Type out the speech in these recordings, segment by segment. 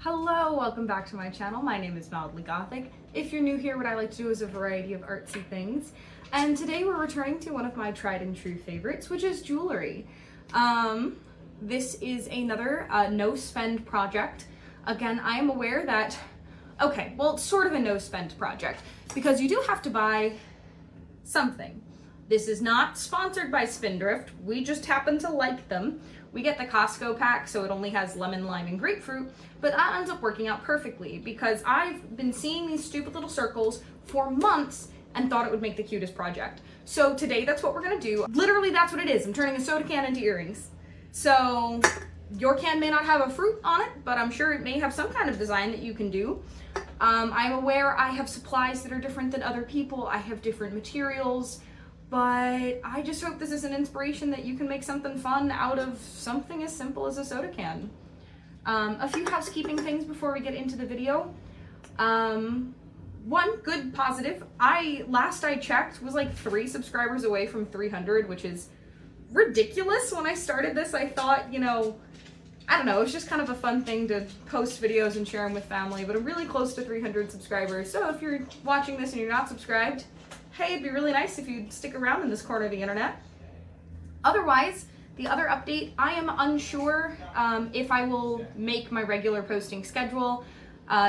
Hello, welcome back to my channel. My name is Mildly Gothic. If you're new here, what I like to do is a variety of artsy things. And today we're returning to one of my tried and true favorites, which is jewelry. This is another no-spend project. Again, I am aware that, okay, well, it's sort of a no-spend project because you do have to buy something. This is not sponsored by Spindrift. We just happen to like them. We get the Costco pack, so it only has lemon, lime, and grapefruit, but that ends up working out perfectly because I've been seeing these stupid little circles for months and thought it would make the cutest project. So today, that's what we're gonna do. Literally, that's what it is. I'm turning a soda can into earrings. So your can may not have a fruit on it, but I'm sure it may have some kind of design that you can do. I'm aware I have supplies that are different than other people. I have different materials. But I just hope this is an inspiration that you can make something fun out of something as simple as a soda can. A few housekeeping things before we get into the video. One good positive, last I checked was like 3 subscribers away from 300, which is ridiculous. When I started this, I thought, I don't know, it's just kind of a fun thing to post videos and share them with family, but I'm really close to 300 subscribers. So if you're watching this and you're not subscribed, hey, it'd be really nice if you'd stick around in this corner of the internet. Otherwise, the other update, I am unsure if I will make my regular posting schedule.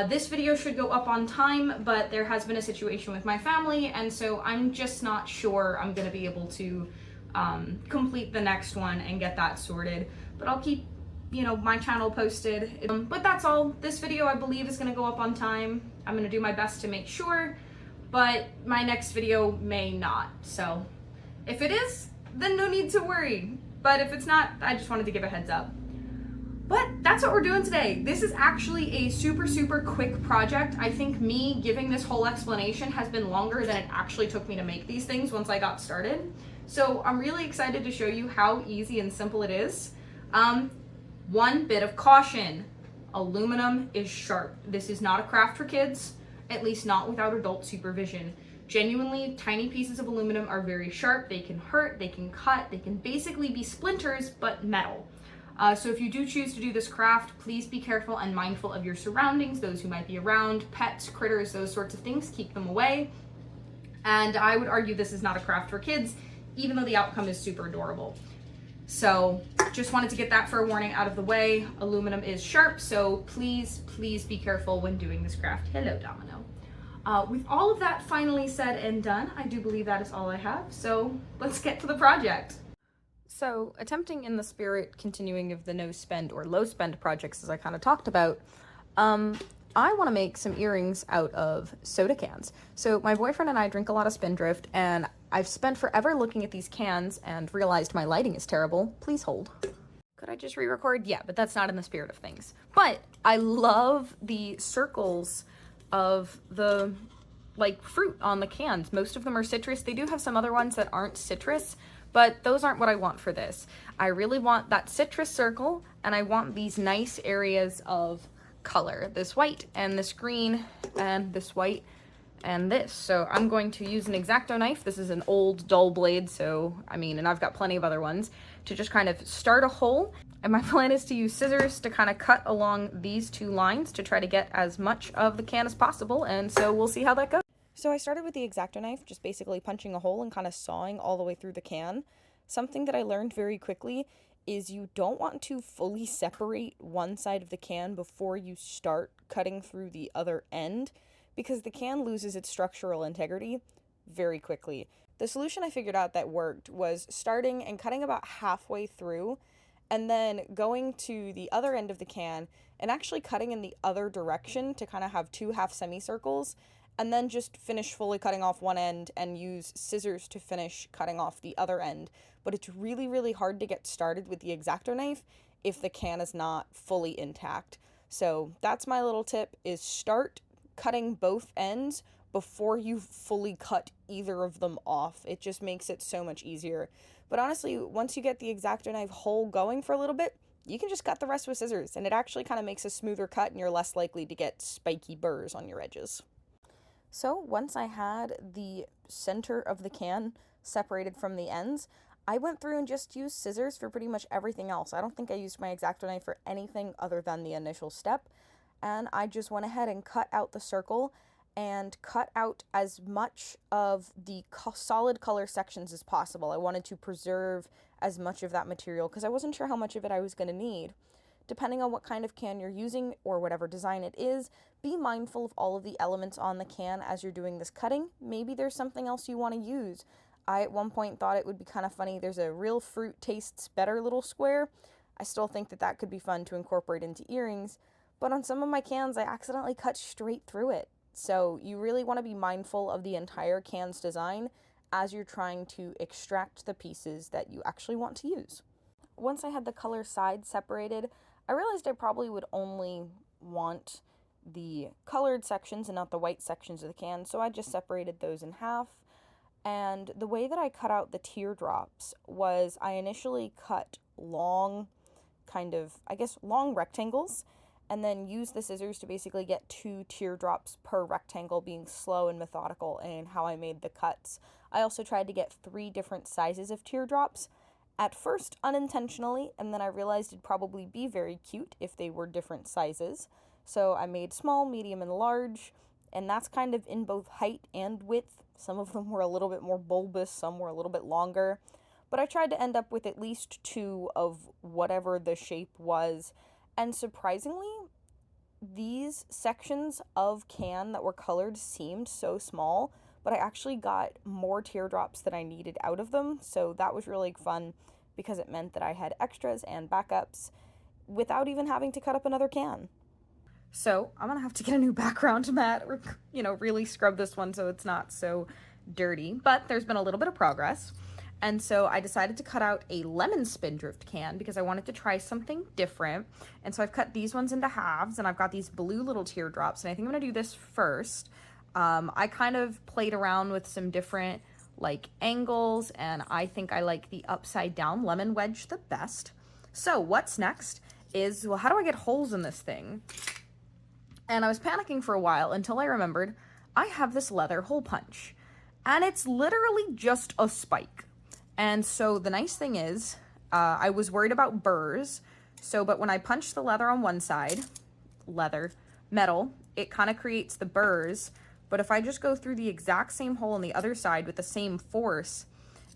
This video should go up on time, but there has been a situation with my family, and so I'm just not sure I'm gonna be able to complete the next one and get that sorted. But I'll keep, my channel posted. But that's all. This video, I believe, is gonna go up on time. I'm gonna do my best to make sure, but my next video may not. So if it is, then no need to worry. But if it's not, I just wanted to give a heads up. But that's what we're doing today. This is actually a super, super quick project. I think me giving this whole explanation has been longer than it actually took me to make these things once I got started. So I'm really excited to show you how easy and simple it is. One bit of caution, aluminum is sharp. This is not a craft for kids. At least not without adult supervision. Genuinely, tiny pieces of aluminum are very sharp. They can hurt, they can cut, they can basically be splinters, but metal. So if you do choose to do this craft, please be careful and mindful of your surroundings, those who might be around, pets, critters, those sorts of things, keep them away. And I would argue this is not a craft for kids, even though the outcome is super adorable. So just wanted to get that for a warning out of the way. Aluminum is sharp, so please, please be careful when doing this craft. Hello, Domino. With all of that finally said and done, I do believe that is all I have. So let's get to the project. So attempting in the spirit, continuing of the no spend or low spend projects, as I kind of talked about, I want to make some earrings out of soda cans. So my boyfriend and I drink a lot of Spindrift, and I've spent forever looking at these cans and realized my lighting is terrible. Please hold. Could I just re-record? Yeah, but that's not in the spirit of things. But I love the circles of the fruit on the cans. Most of them are citrus. They do have some other ones that aren't citrus, but those aren't what I want for this. I really want that citrus circle, and I want these nice areas of color. This white and this green and this white and this. So I'm going to use an X-Acto knife. This is an old dull blade, and I've got plenty of other ones, to just kind of start a hole. And my plan is to use scissors to kind of cut along these 2 lines to try to get as much of the can as possible, and so we'll see how that goes. So I started with the X-Acto knife, just basically punching a hole and kind of sawing all the way through the can. Something that I learned very quickly is you don't want to fully separate one side of the can before you start cutting through the other end, because the can loses its structural integrity very quickly. The solution I figured out that worked was starting and cutting about halfway through, and then going to the other end of the can and actually cutting in the other direction to kind of have 2 half semicircles, and then just finish fully cutting off one end and use scissors to finish cutting off the other end. But it's really, really hard to get started with the X-Acto knife if the can is not fully intact. So that's my little tip, is start cutting both ends before you fully cut either of them off. It just makes it so much easier. But honestly, once you get the X-Acto knife hole going for a little bit, you can just cut the rest with scissors, and it actually kind of makes a smoother cut, and you're less likely to get spiky burrs on your edges. So once I had the center of the can separated from the ends, I went through and just used scissors for pretty much everything else. I don't think I used my X-Acto knife for anything other than the initial step. and I just went ahead and cut out the circle and cut out as much of the solid color sections as possible. I wanted to preserve as much of that material because I wasn't sure how much of it I was going to need. Depending on what kind of can you're using or whatever design it is, be mindful of all of the elements on the can as you're doing this cutting. Maybe there's something else you want to use. I at one point thought it would be kind of funny. There's a real fruit tastes better little square. I still think that that could be fun to incorporate into earrings, but on some of my cans I accidentally cut straight through it. So you really want to be mindful of the entire can's design as you're trying to extract the pieces that you actually want to use. Once I had the color sides separated, I realized I probably would only want the colored sections and not the white sections of the can, so I just separated those in half. And the way that I cut out the teardrops was I initially cut long, long rectangles, and then used the scissors to basically get 2 teardrops per rectangle, being slow and methodical in how I made the cuts. I also tried to get 3 different sizes of teardrops, at first unintentionally, and then I realized it'd probably be very cute if they were different sizes. So I made small, medium, and large, and that's kind of in both height and width. Some of them were a little bit more bulbous, some were a little bit longer, but I tried to end up with at least 2 of whatever the shape was, and surprisingly, these sections of can that were colored seemed so small, but I actually got more teardrops than I needed out of them, so that was really fun because it meant that I had extras and backups without even having to cut up another can. So I'm gonna have to get a new background mat or, really scrub this one so it's not so dirty, but there's been a little bit of progress. And so I decided to cut out a lemon Spindrift can because I wanted to try something different. And so I've cut these ones into halves, and I've got these blue little teardrops, and I think I'm gonna do this first. I kind of played around with some different angles, and I think I like the upside down lemon wedge the best. So what's next is, well, how do I get holes in this thing? And I was panicking for a while until I remembered I have this leather hole punch, and it's literally just a spike. And so the nice thing is, I was worried about burrs, but when I punch the leather on one side, metal, it kind of creates the burrs. But if I just go through the exact same hole on the other side with the same force,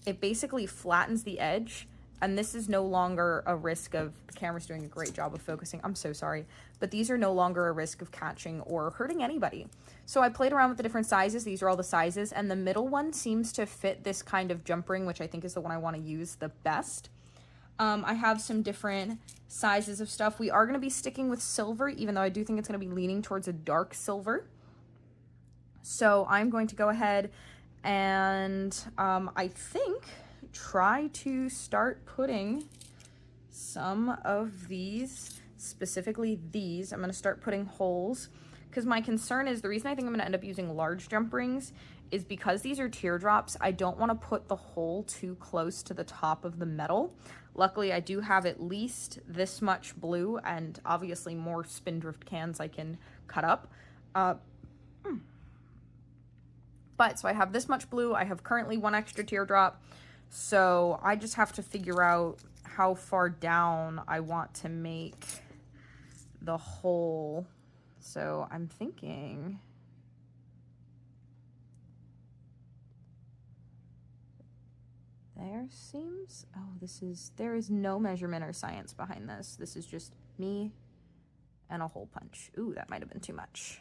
it basically flattens the edge. And this is no longer a risk of, the camera's doing a great job of focusing, I'm so sorry, but these are no longer a risk of catching or hurting anybody. So I played around with the different sizes. These are all the sizes, and the middle one seems to fit this kind of jump ring, which I think is the one I want to use the best. I have some different sizes of stuff. We are going to be sticking with silver, even though I do think it's going to be leaning towards a dark silver. So I'm going to go ahead and I think try to start putting some of these, specifically these, I'm going to start putting holes, because my concern is, the reason I think I'm going to end up using large jump rings is because these are teardrops, I don't want to put the hole too close to the top of the metal. Luckily, I do have at least this much blue and obviously more Spindrift cans I can cut up. But so I have this much blue, I have currently 1 extra teardrop, so I just have to figure out how far down I want to make the hole. So I'm thinking, there is no measurement or science behind this. This is just me and a hole punch. Ooh, that might have been too much.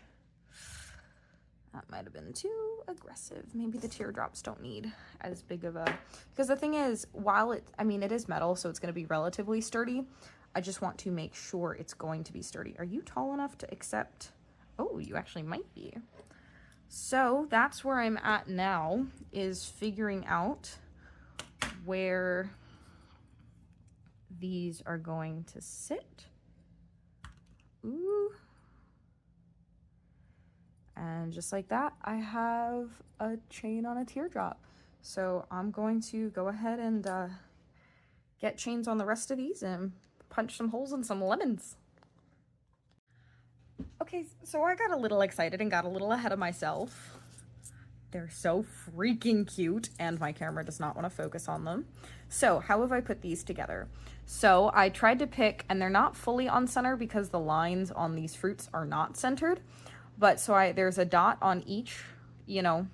That might have been too aggressive. Maybe the teardrops don't need as big of a, because the thing is, while it is metal, so it's going to be relatively sturdy, I just want to make sure it's going to be sturdy. Are you tall enough to accept? Oh, you actually might be. So that's where I'm at now, is figuring out where these are going to sit. Ooh. And just like that, I have a chain on a teardrop. So I'm going to go ahead and get chains on the rest of these and punch some holes in some lemons. Okay, so I got a little excited and got a little ahead of myself. They're so freaking cute, and my camera does not want to focus on them. So how have I put these together? So I tried to pick, and they're not fully on center because the lines on these fruits are not centered. But so there's a dot on each, you know,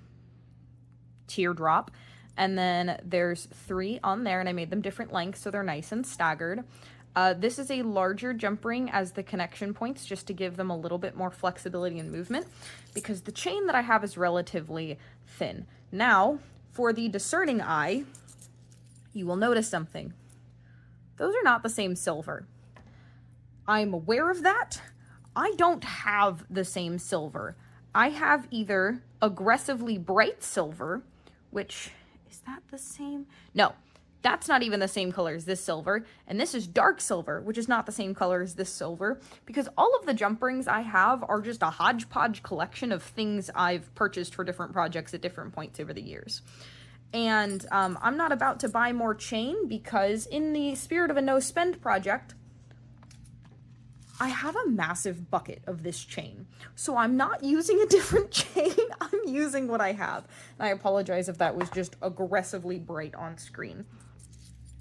teardrop. And then there's 3 on there, and I made them different lengths so they're nice and staggered. This is a larger jump ring as the connection points, just to give them a little bit more flexibility and movement, because the chain that I have is relatively thin. Now, for the discerning eye, you will notice something. Those are not the same silver. I'm aware of that. I don't have the same silver. I have either aggressively bright silver, which, is that the same? No. That's not even the same color as this silver, and this is dark silver, which is not the same color as this silver, because all of the jump rings I have are just a hodgepodge collection of things I've purchased for different projects at different points over the years. And I'm not about to buy more chain, because in the spirit of a no-spend project, I have a massive bucket of this chain. So I'm not using a different chain, I'm using what I have. And I apologize if that was just aggressively bright on screen.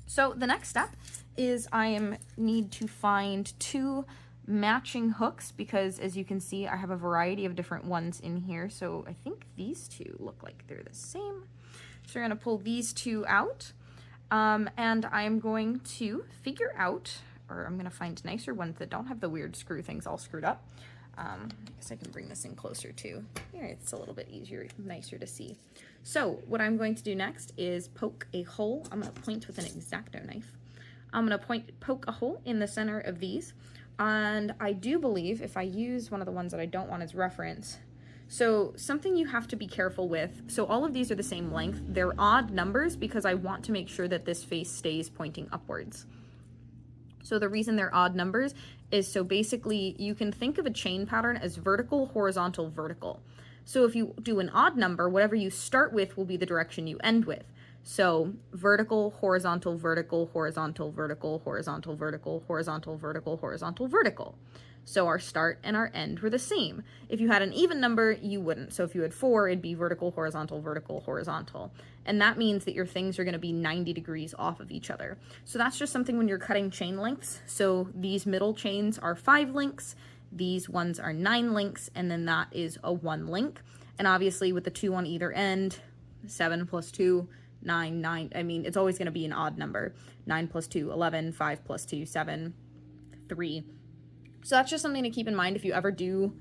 So the next step is I need to find 2 matching hooks, because as you can see, I have a variety of different ones in here. So I think these 2 look like they're the same. So we're going to pull these 2 out, and I'm going to figure out, or I'm going to find nicer ones that don't have the weird screw things all screwed up. I guess I can bring this in closer too. Here, it's a little bit easier, nicer to see. So what I'm going to do next is poke a hole. I'm going to point with an X-Acto knife. I'm going to poke a hole in the center of these. And I do believe if I use one of the ones that I don't want as reference, so something you have to be careful with, so all of these are the same length. They're odd numbers because I want to make sure that this face stays pointing upwards. So the reason they're odd numbers is so basically you can think of a chain pattern as vertical, horizontal, vertical. So if you do an odd number, whatever you start with will be the direction you end with. So vertical, horizontal, vertical, horizontal, vertical, horizontal, vertical, horizontal, vertical, horizontal, vertical. So our start and our end were the same. If you had an even number, you wouldn't. So if you had 4, it'd be vertical, horizontal, vertical, horizontal. And that means that your things are going to be 90 degrees off of each other. So that's just something when you're cutting chain lengths. So these middle chains are 5 links, these ones are 9 links, and then that is a 1 link. And obviously with the 2 on either end, 7 plus 2, 9, 9, I mean, it's always going to be an odd number. 9 plus 2, 11, 5 plus 2, 7, 3. So that's just something to keep in mind if you ever do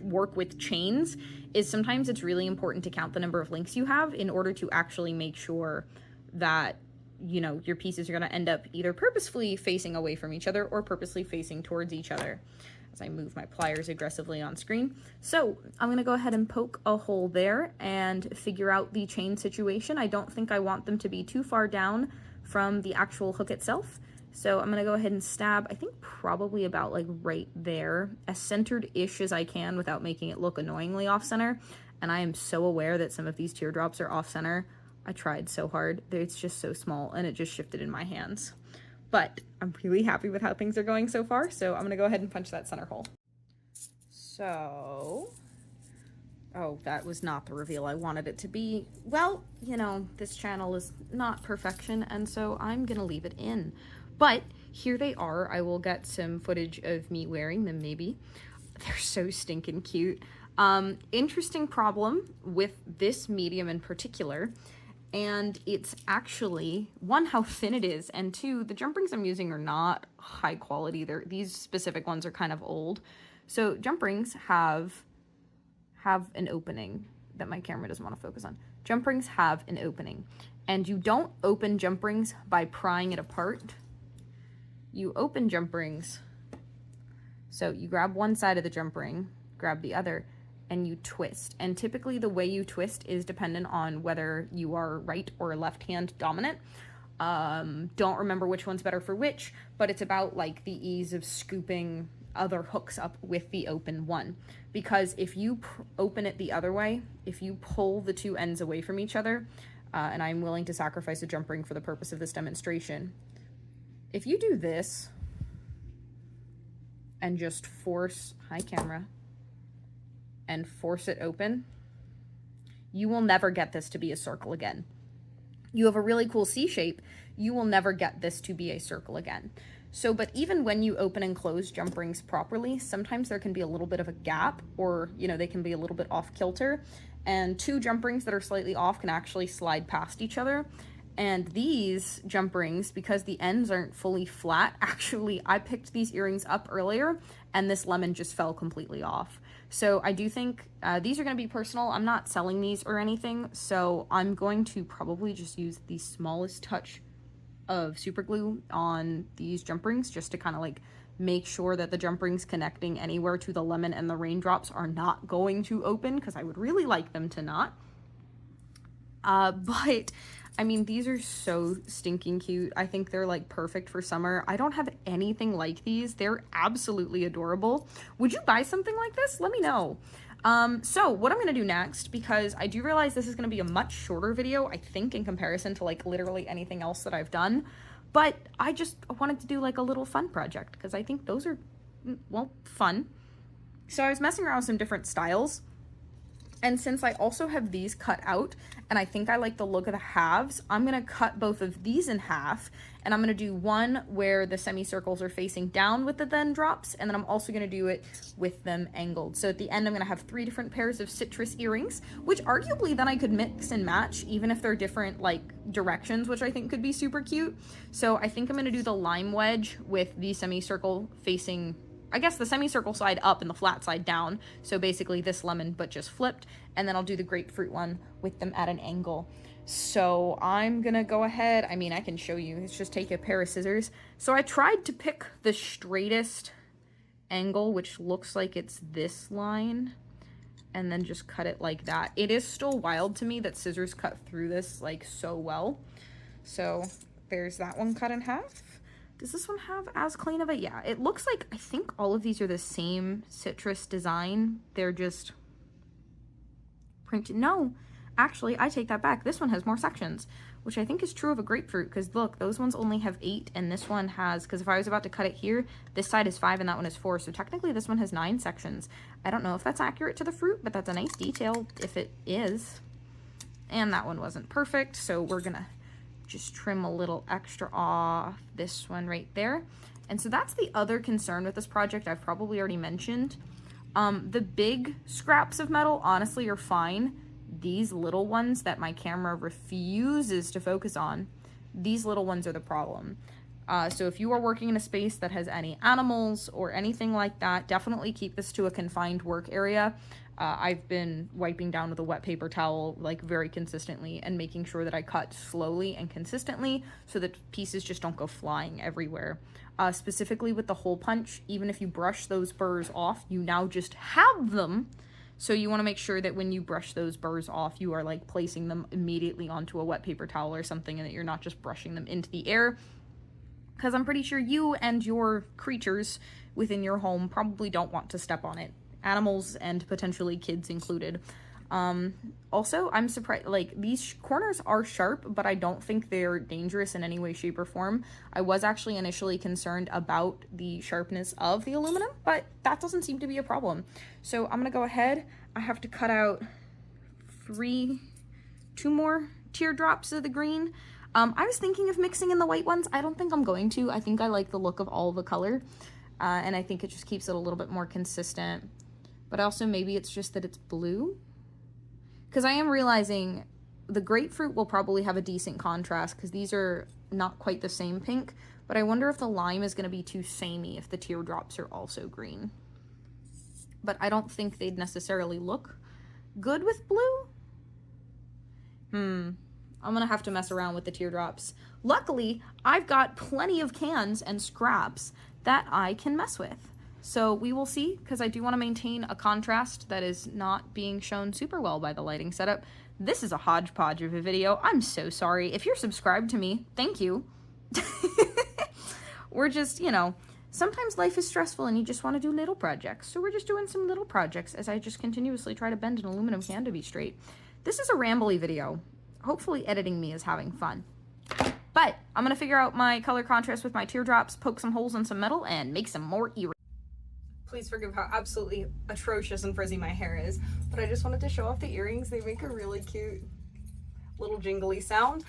work with chains, is sometimes it's really important to count the number of links you have in order to actually make sure that, you know, your pieces are going to end up either purposefully facing away from each other or purposely facing towards each other. As I move my pliers aggressively on screen. So I'm going to go ahead and poke a hole there and figure out the chain situation. I don't think I want them to be too far down from the actual hook itself. So I'm going to go ahead and stab, I think probably about like right there, as centered-ish as I can without making it look annoyingly off-center. And I am so aware that some of these teardrops are off-center. I tried so hard. It's just so small and it just shifted in my hands. But I'm really happy with how things are going so far, so I'm going to go ahead and punch that center hole. So, oh, that was not the reveal I wanted it to be. Well, you know, this channel is not perfection, and so I'm going to leave it in. But here they are. I will get some footage of me wearing them, maybe. They're so stinking cute. Interesting problem with this medium in particular, and it's actually, 1, how thin it is, and 2, the jump rings I'm using are not high quality. These specific ones are kind of old. So jump rings have an opening that my camera doesn't want to focus on. Jump rings have an opening, and you don't open jump rings by prying it apart. You open jump rings, so you grab one side of the jump ring, grab the other, and you twist. And typically the way you twist is dependent on whether you are right or left hand dominant. Don't remember which one's better for which, but it's about like the ease of scooping other hooks up with the open one. Because if you open it the other way, if you pull the 2 ends away from each other, and I'm willing to sacrifice a jump ring for the purpose of this demonstration, if you do this and just force, hi camera, and force it open, You will never get this to be a circle again. You have a really cool C shape, you will never get this to be a circle again. So, but even when you open and close jump rings properly, sometimes there can be a little bit of a gap, or, you know, they can be a little bit off kilter, and two jump rings that are slightly off can actually slide past each other. And these jump rings, because the ends aren't fully flat, actually, I picked these earrings up earlier, and this lemon just fell completely off. So I do think these are going to be personal. I'm not selling these or anything, so I'm going to probably just use the smallest touch of super glue on these jump rings, just to kind of like make sure that the jump rings connecting anywhere to the lemon and the raindrops are not going to open, because I would really like them to not. But I mean, these are so stinking cute. I think they're like perfect for summer. I don't have anything like these. They're absolutely adorable. Would you buy something like this? Let me know. So what I'm gonna do next, because I do realize this is gonna be a much shorter video, I think, in comparison to like literally anything else that I've done, but I just wanted to do like a little fun project, because I think those are, well, fun. So I was messing around with some different styles. And since I also have these cut out, and I think I like the look of the halves, I'm going to cut both of these in half, and I'm going to do one where the semicircles are facing down with the then drops, and then I'm also going to do it with them angled. So at the end, I'm going to have 3 different pairs of citrus earrings, which arguably then I could mix and match, even if they're different like directions, which I think could be super cute. So I think I'm going to do the lime wedge with the semicircle facing, I guess, the semicircle side up and the flat side down. So basically this lemon, but just flipped. And then I'll do the grapefruit one with them at an angle. So I'm gonna go ahead. I mean, I can show you. Let's just take a pair of scissors. So I tried to pick the straightest angle, which looks like it's this line, and then just cut it like that. It is still wild to me that scissors cut through this like so well. So there's that one cut in half. Does this one have as clean of a, yeah, it looks like, I think all of these are the same citrus design. They're just printed. No, actually, I take that back. This one has more sections, which I think is true of a grapefruit, because look, those ones only have 8, and this one has, because if I was about to cut it here, this side is 5 and that one is 4, so technically this one has 9 sections. I don't know if that's accurate to the fruit, but that's a nice detail if it is. And that one wasn't perfect, so we're gonna just trim a little extra off this one right there. And so that's the other concern with this project I've probably already mentioned. The big scraps of metal honestly are fine. These little ones that my camera refuses to focus on, these little ones are the problem. So if you are working in a space that has any animals or anything like that, definitely keep this to a confined work area. I've been wiping down with a wet paper towel like very consistently and making sure that I cut slowly and consistently so that pieces just don't go flying everywhere. Specifically with the hole punch, even if you brush those burrs off, you now just have them. So you want to make sure that when you brush those burrs off, you are like placing them immediately onto a wet paper towel or something, and that you're not just brushing them into the air. Because I'm pretty sure you and your creatures within your home probably don't want to step on it. Animals and potentially kids included. Also, I'm surprised, like, these corners are sharp, but I don't think they're dangerous in any way, shape, or form. I was actually initially concerned about the sharpness of the aluminum, but that doesn't seem to be a problem. So I'm gonna go ahead. I have to cut out 2 more teardrops of the green. I was thinking of mixing in the white ones. I don't think I'm going to. I think I like the look of all the color, and I think it just keeps it a little bit more consistent. But also maybe it's just that it's blue, because I am realizing the grapefruit will probably have a decent contrast because these are not quite the same pink, but I wonder if the lime is going to be too samey if the teardrops are also green. But I don't think they'd necessarily look good with blue. I'm going to have to mess around with the teardrops. Luckily, I've got plenty of cans and scraps that I can mess with. So we will see, because I do want to maintain a contrast that is not being shown super well by the lighting setup. This is a hodgepodge of a video. I'm so sorry. If you're subscribed to me, thank you. We're just, you know, sometimes life is stressful and you just want to do little projects. So we're just doing some little projects as I just continuously try to bend an aluminum can to be straight. This is a rambly video. Hopefully editing me is having fun. But I'm going to figure out my color contrast with my teardrops, poke some holes in some metal, and make some more earrings. Please forgive how absolutely atrocious and frizzy my hair is, but I just wanted to show off the earrings. They make a really cute little jingly sound.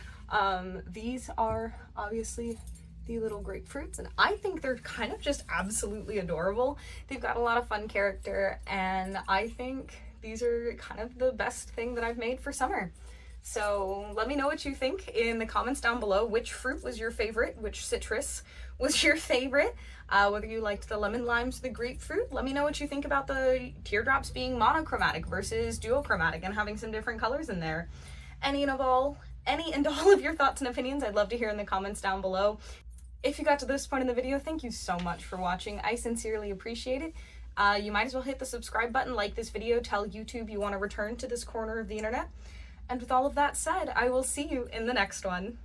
These are obviously the little grapefruits, and I think they're kind of just absolutely adorable. They've got a lot of fun character, and I think these are kind of the best thing that I've made for summer. So let me know what you think in the comments down below. Which fruit was your favorite? Which citrus was your favorite? Whether you liked the lemon limes, the grapefruit. Let me know what you think about the teardrops being monochromatic versus duochromatic and having some different colors in there. Any and all of your thoughts and opinions, I'd love to hear in the comments down below. If you got to this point in the video, thank you so much for watching. I sincerely appreciate it. You might as well hit the subscribe button, like this video, tell YouTube you want to return to this corner of the internet. And with all of that said, I will see you in the next one.